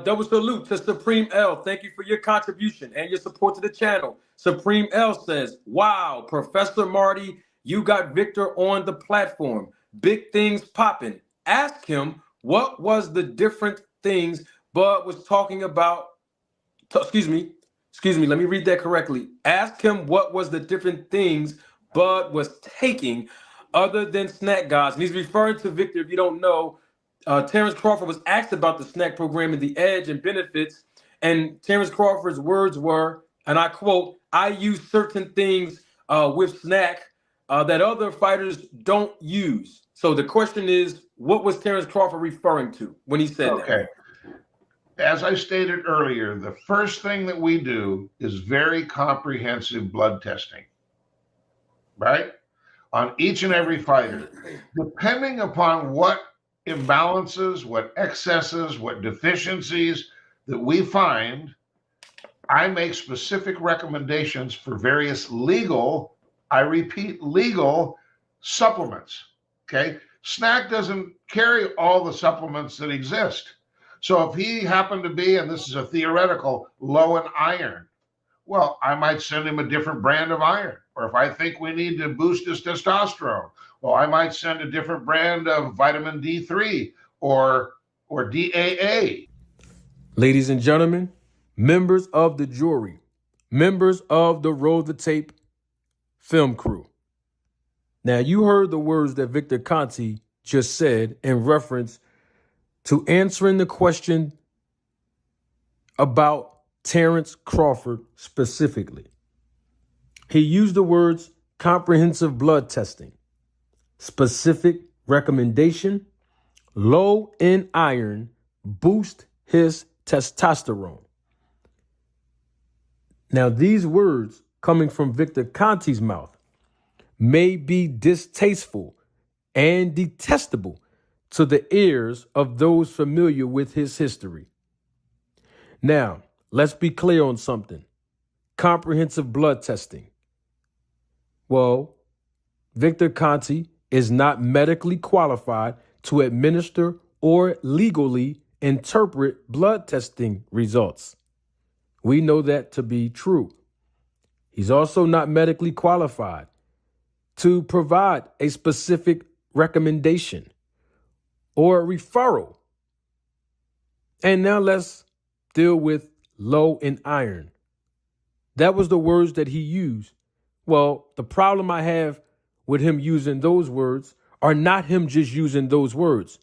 Double salute to Supreme L. Thank you for your contribution and your support to the channel. Supreme L says, wow, Professor Marty, you got Victor on the platform. Big things popping. Ask him what was the different things Bud was talking about. Excuse me, let me read that correctly. Ask him what was the different things Bud was taking other than snack guys. And he's referring to Victor, if you don't know, Terence Crawford was asked about the snack program and the edge and benefits. And Terence Crawford's words were, and I quote, I use certain things with snack that other fighters don't use. So the question is, what was Terence Crawford referring to when he said that? Okay. As I stated earlier, the first thing that we do is very comprehensive blood testing, right? On each and every fighter. Depending upon what imbalances, what excesses, what deficiencies that we find, I make specific recommendations for various legal, I repeat, legal supplements, okay? Snack doesn't carry all the supplements that exist. So if he happened to be, and this is a theoretical, low in iron, well, I might send him a different brand of iron. Or if I think we need to boost his testosterone, well, I might send a different brand of vitamin D3 or DAA. Ladies and gentlemen, members of the jury, members of the Roll the Tape film crew. Now, you heard the words that Victor Conte just said in reference to answering the question about Terence Crawford specifically. He used the words comprehensive blood testing, specific recommendation, low in iron, boost his testosterone. Now, these words coming from Victor Conte's mouth may be distasteful and detestable to the ears of those familiar with his history. Now, let's be clear on something. Comprehensive blood testing. Well, Victor Conte is not medically qualified to administer or legally interpret blood testing results. We know that to be true. He's also not medically qualified to provide a specific recommendation or a referral. And now let's deal with low in iron. That was the words that he used. Well, the problem I have with him using those words are not him just using those words.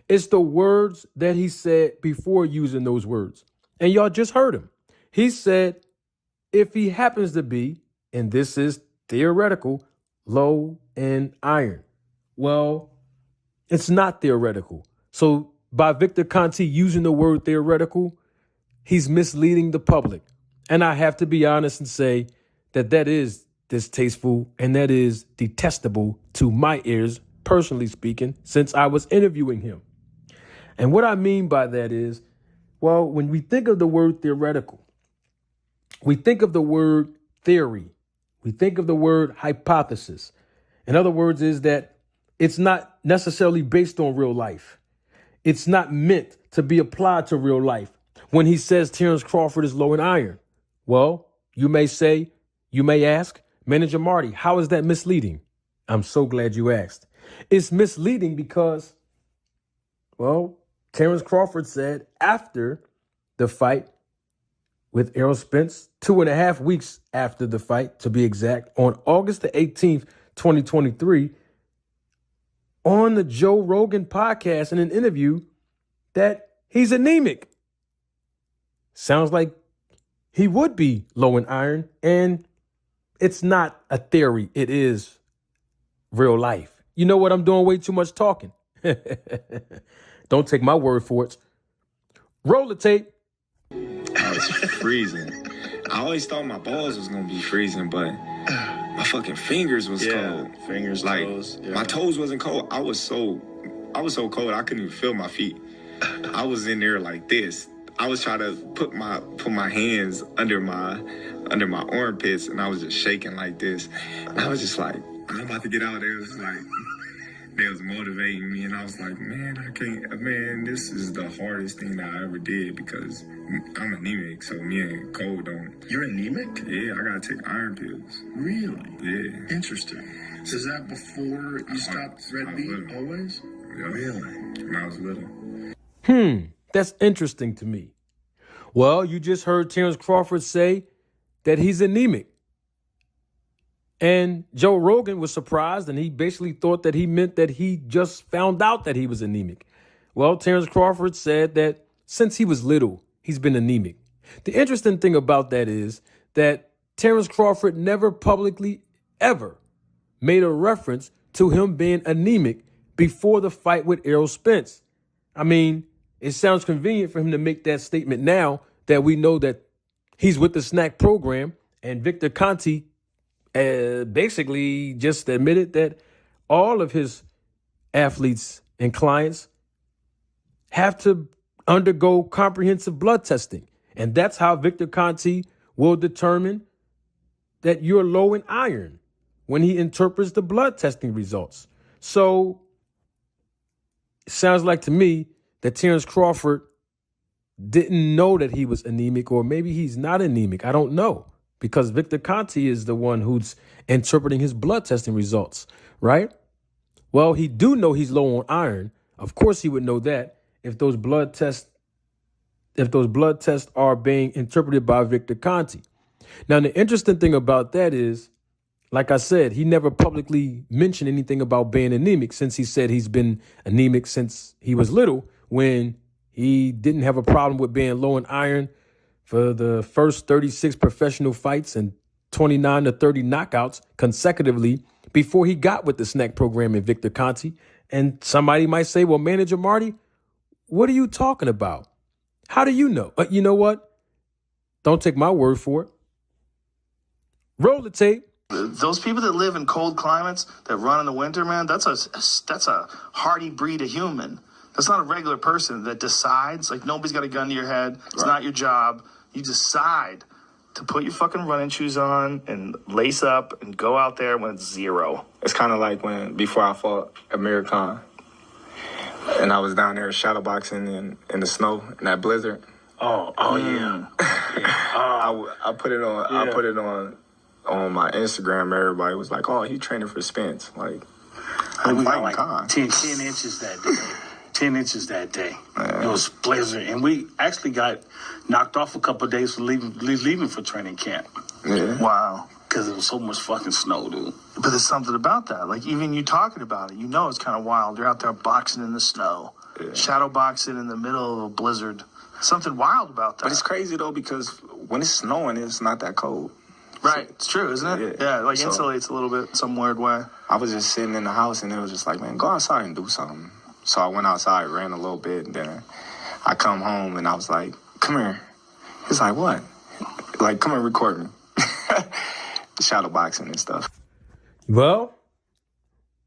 It's the words that he said before using those words. And y'all just heard him. He said, if he happens to be, and this is theoretical, low in iron. Well, it's not theoretical. So by Victor Conte using the word theoretical, he's misleading the public. And I have to be honest and say that that is distasteful and that is detestable to my ears, personally speaking, since I was interviewing him. And what I mean by that is, well, when we think of the word theoretical, we think of the word theory. We think of the word hypothesis. In other words, is that it's not necessarily based on real life. It's not meant to be applied to real life. When he says Terence Crawford is low in iron, well, you may say, you may ask, Manager Marty, how is that misleading? I'm so glad you asked. It's misleading because, well, Terence Crawford said after the fight with Errol Spence, 2.5 weeks after the fight, to be exact, on August the 18th, 2023, on the Joe Rogan podcast in an interview that he's anemic. Sounds like he would be low in iron, and it's not a theory. It is real life. You know what? I'm doing way too much talking. Don't take my word for it. Roll the tape. I was freezing. I always thought my balls was gonna be freezing, but my fucking fingers was cold. Fingers, like toes. Yeah. my toes wasn't cold. I was so cold I couldn't even feel my feet. I was in there like this. I was trying to put my hands under my armpits, and I was just shaking like this. And I was just like, I'm about to get out there. It was like, they was motivating me, and I was like, man, I can't, man, this is the hardest thing that I ever did because I'm anemic, so me and Cole don't. You're anemic? Yeah, I gotta take iron pills. Really? Yeah. Interesting. So is that before you stopped red meat always? Yeah. Really? When I was little. That's interesting to me. Well, you just heard Terence Crawford say that he's anemic. And Joe Rogan was surprised, and he basically thought that he meant that he just found out that he was anemic. Well, Terence Crawford said that since he was little, he's been anemic. The interesting thing about that is that Terence Crawford never publicly ever made a reference to him being anemic before the fight with Errol Spence. I mean, it sounds convenient for him to make that statement now that we know that he's with the snack program, and Victor Conte basically just admitted that all of his athletes and clients have to undergo comprehensive blood testing. And that's how Victor Conte will determine that you're low in iron when he interprets the blood testing results. So it sounds like to me that Terence Crawford didn't know that he was anemic, or maybe he's not anemic. I don't know, because Victor Conte is the one who's interpreting his blood testing results, right? Well, he do know he's low on iron. Of course he would know that if those blood tests are being interpreted by Victor Conte. Now, the interesting thing about that is, like I said, he never publicly mentioned anything about being anemic, since he said he's been anemic since he was little, when he didn't have a problem with being low in iron for the first 36 professional fights and 29 to 30 knockouts consecutively before he got with the snack program in Victor Conte. And somebody might say, well, Manager Marty, what are you talking about? How do you know? You know what? Don't take my word for it. Roll the tape. Those people that live in cold climates that run in the winter, man, that's a hardy breed of human. That's not a regular person that decides, like, nobody's got a gun to your head. It's not your job. You decide to put your fucking running shoes on and lace up and go out there when it's zero. It's kind of like before I fought Amir Khan, and I was down there shadowboxing in the snow in that blizzard. Yeah. I put it on. Yeah. I put it on my Instagram. Everybody was like, "Oh, he training for Spence." Like, I'm fighting like Khan. 10 inches that day. 10 inches that day. Man. It was blizzard, and we actually got knocked off a couple of days for leaving for training camp. Yeah. Wow. Because there was so much fucking snow, dude. But there's something about that. Like, even you talking about it, you know it's kind of wild. You're out there boxing in the snow, shadow boxing in the middle of a blizzard. Something wild about that. But it's crazy, though, because when it's snowing, it's not that cold. Right. It's true, isn't it? Yeah, like insulates a little bit some weird way. I was just sitting in the house, and it was just like, man, go outside and do something. So I went outside, ran a little bit, and then I come home, and I was like, come here. He's like, what? Like, come and record me. Shadow boxing and stuff. Well,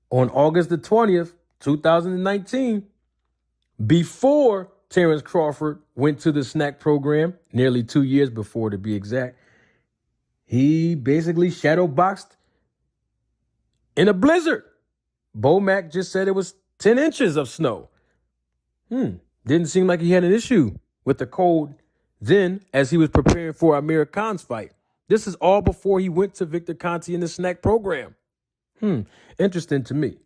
on August the 20th, 2019, before Terence Crawford went to the snack program, nearly 2 years before to be exact, he basically shadow boxed in a blizzard. Bo Mack just said it was 10 inches of snow. Didn't seem like he had an issue with the cold then as he was preparing for Amir Khan's fight. This is all before he went to Victor Conte in the snack program. Interesting to me.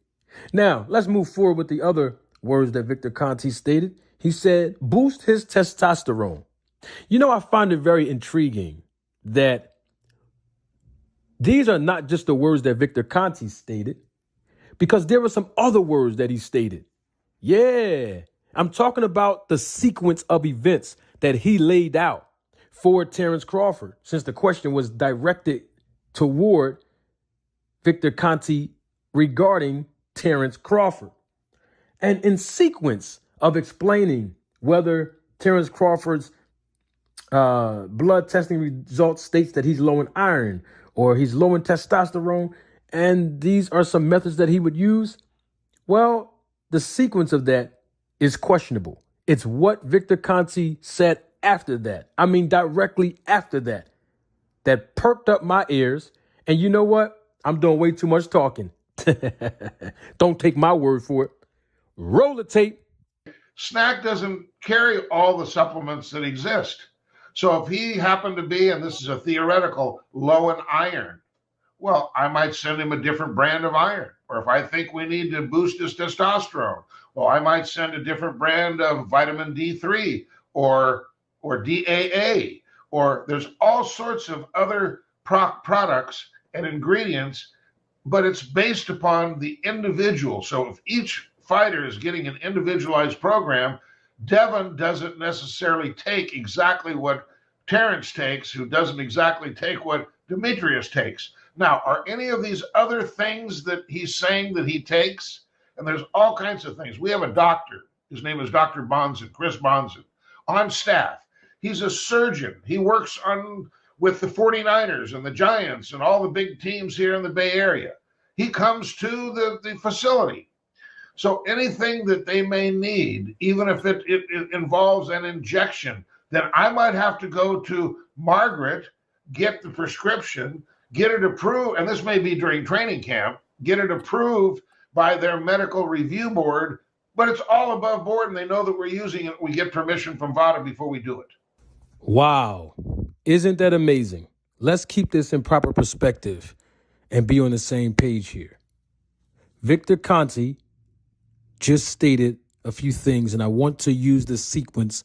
Now, let's move forward with the other words that Victor Conte stated. He said, boost his testosterone. You know, I find it very intriguing that these are not just the words that Victor Conte stated, because there were some other words that he stated. Yeah, I'm talking about the sequence of events that he laid out for Terence Crawford, since the question was directed toward Victor Conte regarding Terence Crawford. And in sequence of explaining whether Terence Crawford's blood testing results states that he's low in iron or he's low in testosterone, and these are some methods that he would use, well, the sequence of that is questionable. It's what Victor Conte said after that. I mean, directly after that perked up my ears. And you know what? I'm doing way too much talking. Don't take my word for it. Roll the tape. SNAC doesn't carry all the supplements that exist. So if he happened to be, and this is a theoretical, low in iron, well, I might send him a different brand of iron. Or if I think we need to boost his testosterone, well, I might send a different brand of vitamin D3 or DAA, or there's all sorts of other products and ingredients, but it's based upon the individual. So if each fighter is getting an individualized program, Devin doesn't necessarily take exactly what Terence takes, who doesn't exactly take what Demetrius takes. Now, are any of these other things that he's saying that he takes? And there's all kinds of things. We have a doctor. His name is Dr. Bonson, Chris Bonson, on staff. He's a surgeon. He works with the 49ers and the Giants and all the big teams here in the Bay Area. He comes to the facility. So anything that they may need, even if it involves an injection, then I might have to go to Margaret, get the prescription, get it approved, and this may be during training camp, get it approved by their medical review board, but it's all above board and they know that we're using it. We get permission from VADA before we do it. Wow. Isn't that amazing? Let's keep this in proper perspective and be on the same page here. Victor Conte just stated a few things, and I want to use the sequence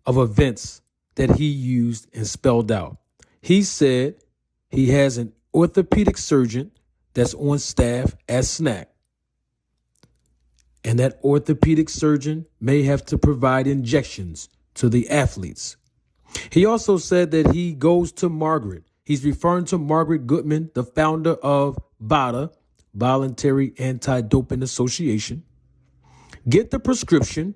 of events that he used and spelled out. He said he has an orthopedic surgeon that's on staff at SNAC, and that orthopedic surgeon may have to provide injections to the athletes. He also said that he goes to Margaret. He's referring to Margaret Goodman, the founder of VADA, Voluntary Anti-Doping Association. Get the prescription,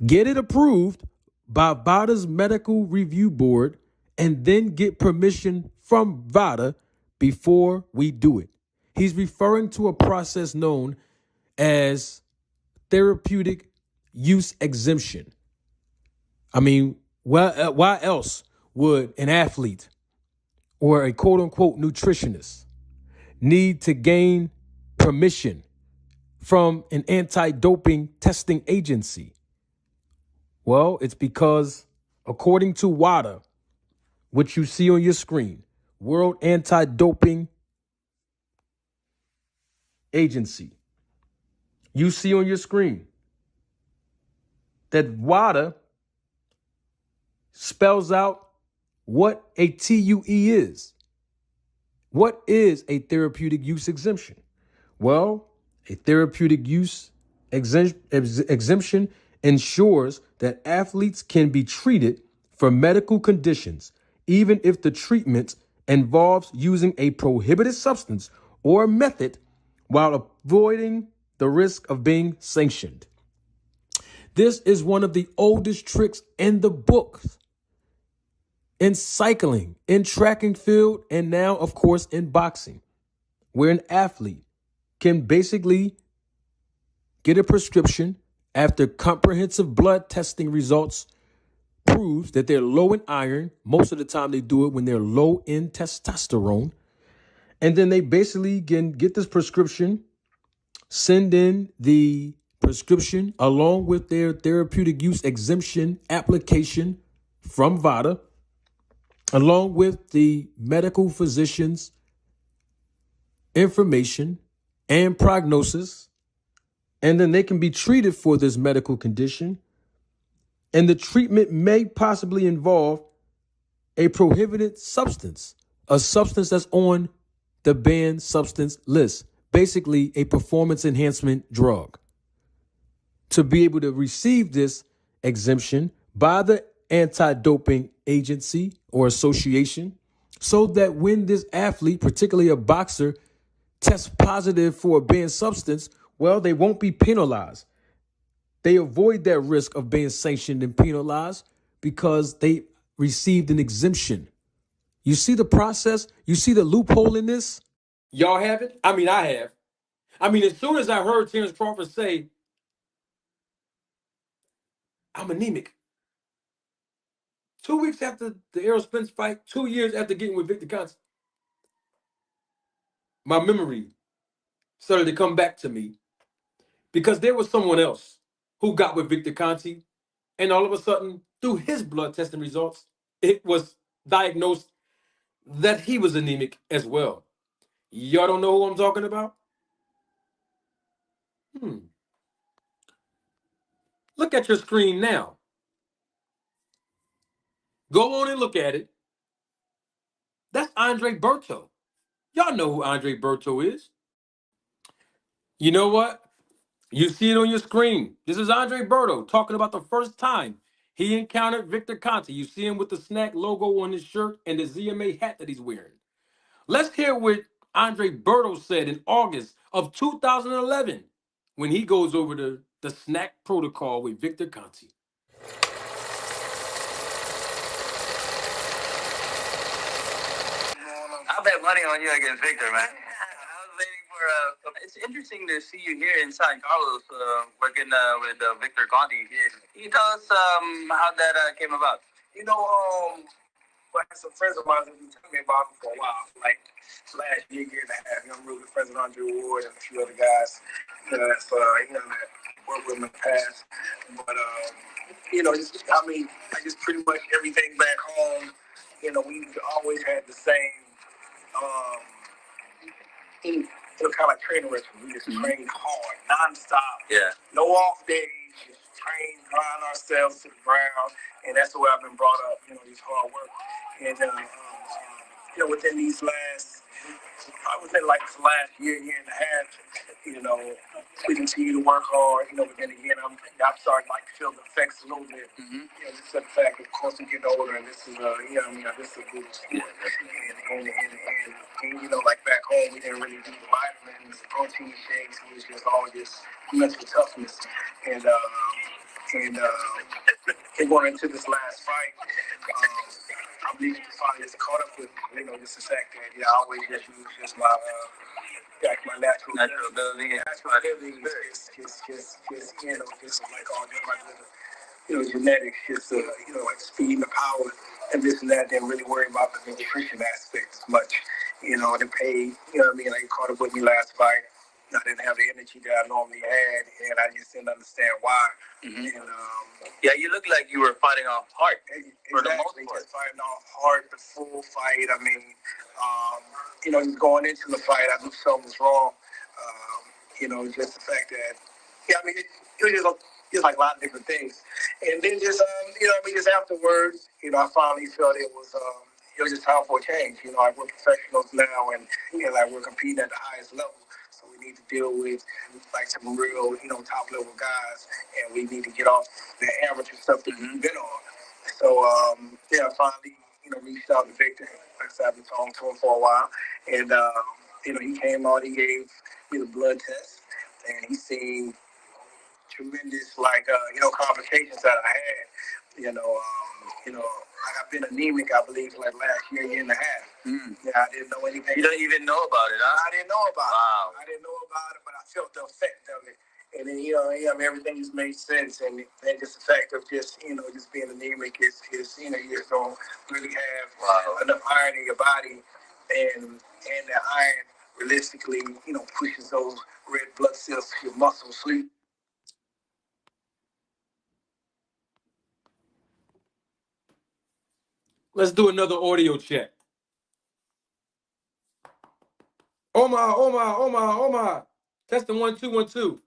get it approved by VADA's medical review board, and then get permission from VADA before we do it. He's referring to a process known as therapeutic use exemption. I mean, why else would an athlete or a quote-unquote nutritionist need to gain permission from an anti-doping testing agency? Well, it's because, according to WADA, which you see on your screen, World Anti-Doping Agency, you see on your screen that WADA spells out what a TUE is. What is a therapeutic use exemption? Well, a therapeutic use exemption ensures that athletes can be treated for medical conditions, even if the treatment involves using a prohibited substance or method while avoiding the risk of being sanctioned. This is one of the oldest tricks in the books, in cycling, in track and field, and now, of course, in boxing, where an athlete can basically get a prescription after comprehensive blood testing results proves that they're low in iron. Most of the time they do it when they're low in testosterone. And then they basically can get this prescription, send in the prescription along with their therapeutic use exemption application from VADA, along with the medical physician's information and prognosis. And then they can be treated for this medical condition. And the treatment may possibly involve a prohibited substance, a substance that's on the banned substance list, basically a performance enhancement drug. To be able to receive this exemption by the anti-doping agency or association, so that when this athlete, particularly a boxer, tests positive for a banned substance, well, they won't be penalized. They avoid that risk of being sanctioned and penalized because they received an exemption. You see the process? You see the loophole in this? Y'all have it? I mean, I have. I mean, as soon as I heard Terence Crawford say, I'm anemic, 2 weeks after the Errol Spence fight, 2 years after getting with Victor Conte, my memory started to come back to me because there was someone else who got with Victor Conte, and all of a sudden, through his blood testing results, it was diagnosed that he was anemic as well. Y'all don't know who I'm talking about? Look at your screen now. Go on and look at it. That's Andre Berto. Y'all know who Andre Berto is. You know what? You see it on your screen. This is Andre Berto talking about the first time he encountered Victor Conte. You see him with the snack logo on his shirt and the ZMA hat that he's wearing. Let's hear what Andre Berto said in August of 2011 when he goes over the snack protocol with Victor Conte. I bet money on you against Victor, man. I was waiting for. It's interesting to see you here in San Carlos, working with Victor Conte. Can you tell us how that came about? Like some friends of mine have been telling me about him for a while, like last year, year and a half. I'm really good friends with Andre Ward and a few other guys that worked with him in the past. But I just pretty much everything back home. We always had the same. Kind of like training rhythm. We just trained hard, nonstop. Yeah. No off days. Just train, grind ourselves to the ground, and that's the way I've been brought up. This hard work, and within these last, this last year, year and a half, we continue to work hard. But then again, I'm starting to feel the effects a little bit. Mm-hmm. Just the fact, of course, I'm getting older, and this is this is a good sport. And like back home, we didn't really do the vitamins, protein shakes. It was just all just mental toughness. And going into this last fight, I believe the fight is caught up with just the fact that I always just use just my my natural ability. Natural ability is just like all just my genetics, just like speed and the power and this and that. Didn't really worry about the nutrition aspect as much. The pay, like caught up with me last fight. I didn't have the energy that I normally had, and I just didn't understand why. Mm-hmm. And, you look like you were fighting off hard. For the most part. Just fighting off hard, the full fight. Just going into the fight, I knew something was wrong. Just the fact that, it was just like a lot of different things. And then just, just afterwards, I finally felt it was just time for a change. We're professionals now, and we're competing at the highest level. So we need to deal with some real, top level guys, and we need to get off the amateur stuff that we've been on. So I finally, reached out to Victor. Like I said, I've been talking to him for a while, and he came out, he gave me the blood test, and he seen tremendous complications that I had. I've been anemic, I believe, for last year, year and a half. Yeah, I didn't know anything. You don't even know about it, huh? I didn't know about it. I didn't know about it, but I felt the effect of it. And then, everything just made sense. And just the fact of just being anemic is you just don't really have enough iron in your body. And the iron realistically, pushes those red blood cells to your muscles. So Let's do another audio check. Omar. Testing 1 2 1 2.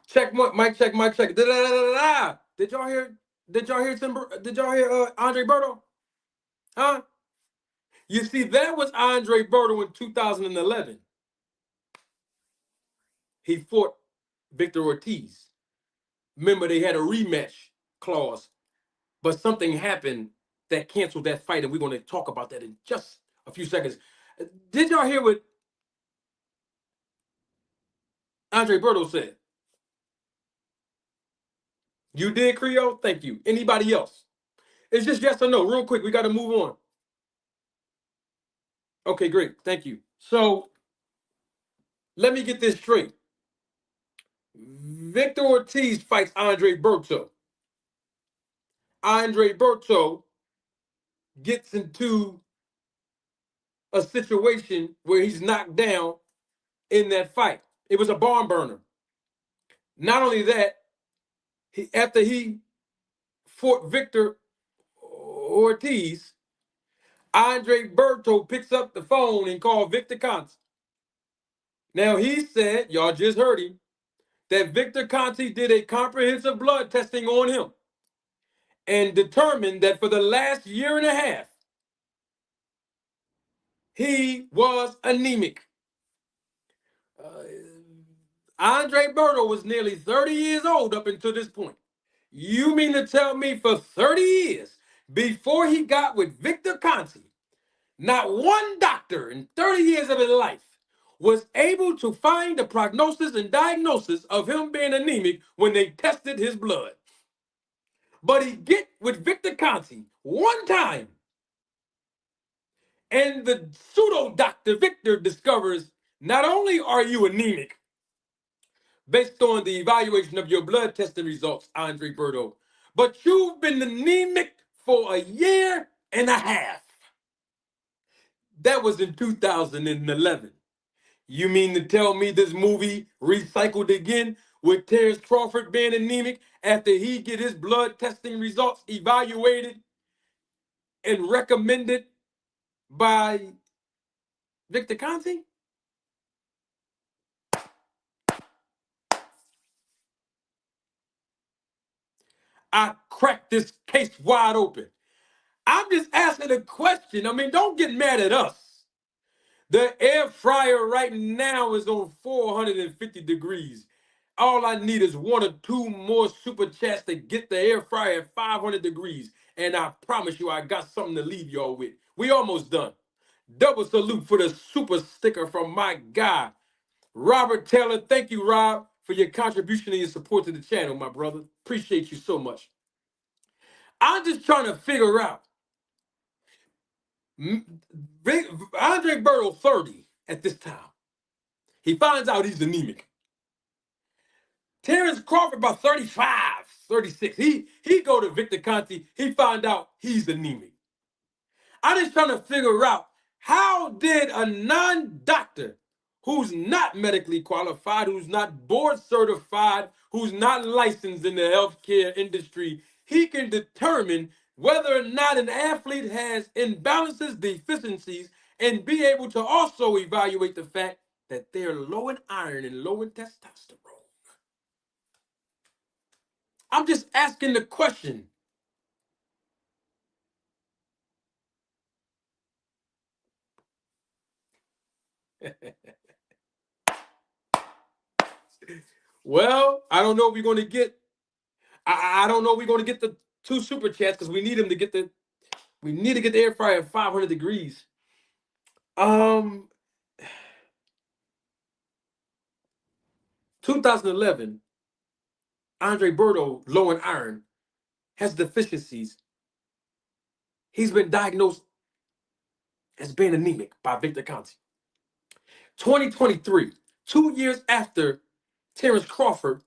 Check mic check. Da-da-da-da-da. Did y'all hear Andre Berto? Huh? You see, that was Andre Berto in 2011. He fought Victor Ortiz. Remember, they had a rematch clause, but something happened that canceled that fight, and we're going to talk about that in just a few seconds. Did y'all hear what Andre Berto said? You did, Creole? Thank you. Anybody else? It's just yes or no. Real quick, we got to move on. Okay, great. Thank you. So, let me get this straight. Victor Ortiz fights Andre Berto. Andre Berto gets into a situation where he's knocked down in that fight. It was a barn burner. Not only that, after he fought Victor Ortiz, Andre Berto picks up the phone and called Victor Conte. Now he said, y'all just heard him, that Victor Conte did a comprehensive blood testing on him and determined that for the last year and a half, he was anemic. Andre Berto was nearly 30 years old up until this point. You mean to tell me for 30 years, before he got with Victor Conte, not one doctor in 30 years of his life was able to find the prognosis and diagnosis of him being anemic when they tested his blood. But he get with Victor Conte one time, and the pseudo doctor Victor discovers not only are you anemic, based on the evaluation of your blood testing results, Andre Berto, but you've been anemic for a year and a half. That was in 2011. You mean to tell me this movie recycled again with Terence Crawford being anemic after he get his blood testing results evaluated and recommended by Victor Conte? I cracked this case wide open. I'm just asking a question. I mean, don't get mad at us. The air fryer right now is on 450 degrees. All I need is 1 or 2 more super chats to get the air fryer at 500 degrees. And I promise you, I got something to leave y'all with. We almost done. Double salute for the super sticker from my guy, Robert Taylor. Thank you, Rob, for your contribution and your support to the channel, my brother. Appreciate you so much. I'm just trying to figure out. Andre Berto, 30 at this time. He finds out he's anemic. Terence Crawford about 35, 36. He go to Victor Conte. He find out he's anemic. I'm just trying to figure out, how did a non-doctor who's not medically qualified, who's not board certified, who's not licensed in the healthcare industry, he can determine whether or not an athlete has imbalances, deficiencies, and be able to also evaluate the fact that they're low in iron and low in testosterone. I'm just asking the question. Well, I don't know if we're going to get, I don't know if we're going to get the 2 super chats because we need them to get the, we need to get the air fryer at 500 degrees. 2011, Andre Berto, low in iron, has deficiencies. He's been diagnosed as being anemic by Victor Conte. 2023, 2 years after Terence Crawford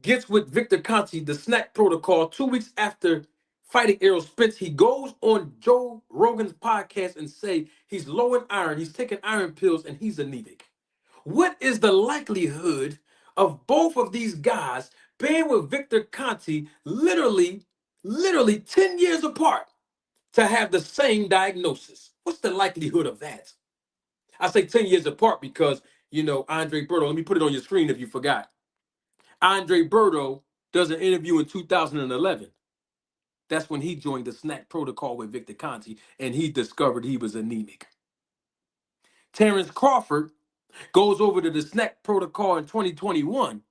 gets with Victor Conte, the snack protocol, 2 weeks after fighting Errol Spence, he goes on Joe Rogan's podcast and say he's low in iron, he's taking iron pills, and he's anemic. What is the likelihood of both of these guys being with Victor Conte literally 10 years apart to have the same diagnosis? What's the likelihood of that? I say 10 years apart because, you know, Andre Berto, let me put it on your screen if you forgot. Andre Berto does an interview in 2011. That's when he joined the snack protocol with Victor Conte, and he discovered he was anemic. Terence Crawford goes over to the snack protocol in 2021,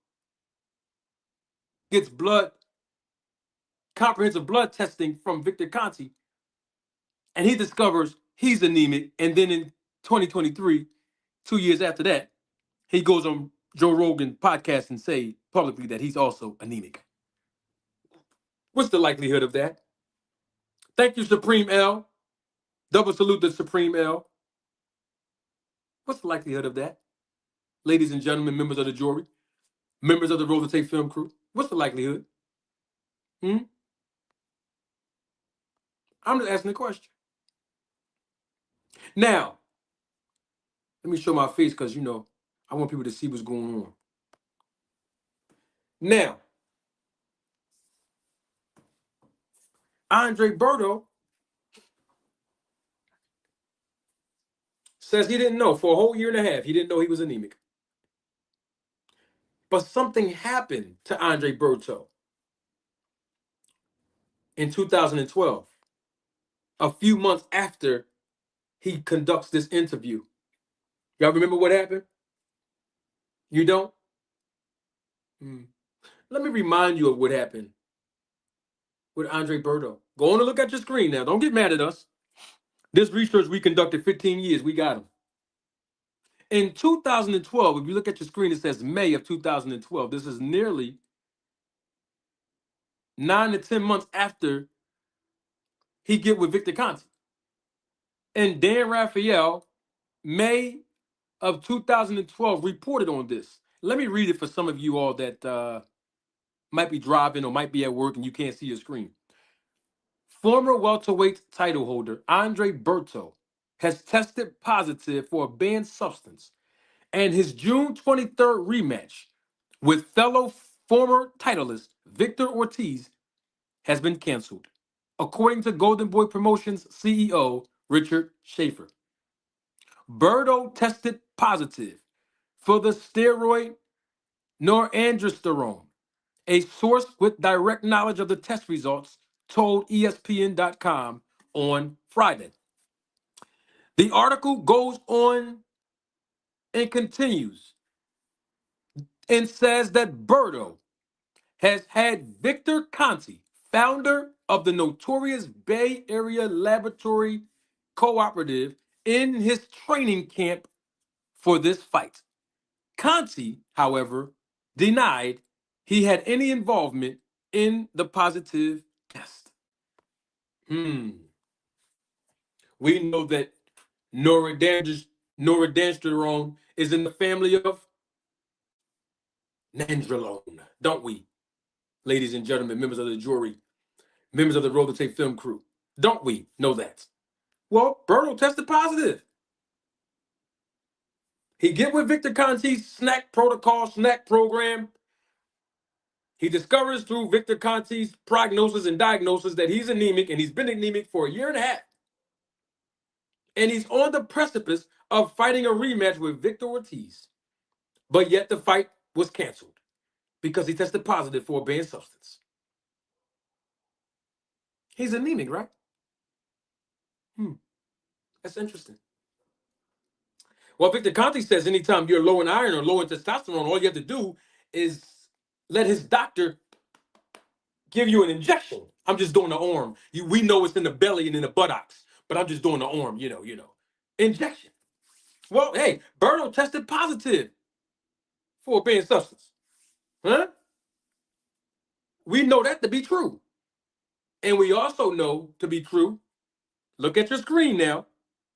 gets comprehensive blood testing from Victor Conte, and he discovers he's anemic. And then in 2023, 2 years after that, he goes on Joe Rogan podcast and say publicly that he's also anemic. What's the likelihood of that? Thank you, Supreme L. Double salute to Supreme L. What's the likelihood of that? Ladies and gentlemen, members of the jury, members of the Roll the Tape film crew, what's the likelihood? I'm just asking the question. Now, Let me show my face because, you know, I want people to see what's going on. Now, Andre Berto says he didn't know for a whole year and a half. He didn't know he was anemic. But something happened to Andre Berto in 2012, a few months after he conducts this interview. Y'all remember what happened? You don't? Let me remind you of what happened with Andre Berto. Go on and look at your screen now. Don't get mad at us. This research we conducted 15 years. We got him. In 2012, if you look at your screen, it says May of 2012. This is nearly 9 to 10 months after he get with Victor Conte. And Dan Raphael, May of 2012, reported on this. Let me read it for some of you all that might be driving or might be at work and you can't see your screen. Former welterweight title holder Andre Berto has tested positive for a banned substance, and his June 23rd rematch with fellow former titleist Victor Ortiz has been canceled, according to Golden Boy Promotions CEO Richard Schaefer. Berto tested positive for the steroid norandrosterone. A source with direct knowledge of the test results told ESPN.com on Friday. The article goes on and continues and says that Berto has had Victor Conte, founder of the notorious Bay Area Laboratory Cooperative, in his training camp for this fight. Conte, however, denied he had any involvement in the positive test. We know that noradrenalone is in the family of nandrolone, don't we? Ladies and gentlemen, members of the jury, members of the Roll the Tape film crew, don't we know that? Well, Berto tested positive. He get with Victor Conte's snack program. He discovers through Victor Conte's prognosis and diagnosis that he's anemic, and he's been anemic for a year and a half. And he's on the precipice of fighting a rematch with Victor Ortiz. But yet the fight was canceled because he tested positive for a banned substance. He's anemic, right? That's interesting. Well, Victor Conte says anytime you're low in iron or low in testosterone, all you have to do is let his doctor give you an injection. I'm just doing the arm. We know it's in the belly and in the buttocks, but I'm just doing the arm, you know. Injection. Well, hey, Berto tested positive for a banned substance. Huh? We know that to be true. And we also know to be true, look at your screen now,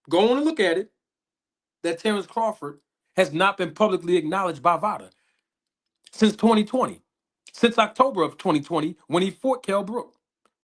go on and look at it, that Terence Crawford has not been publicly acknowledged by VADA since 2020, since October of 2020 when he fought Kell Brook.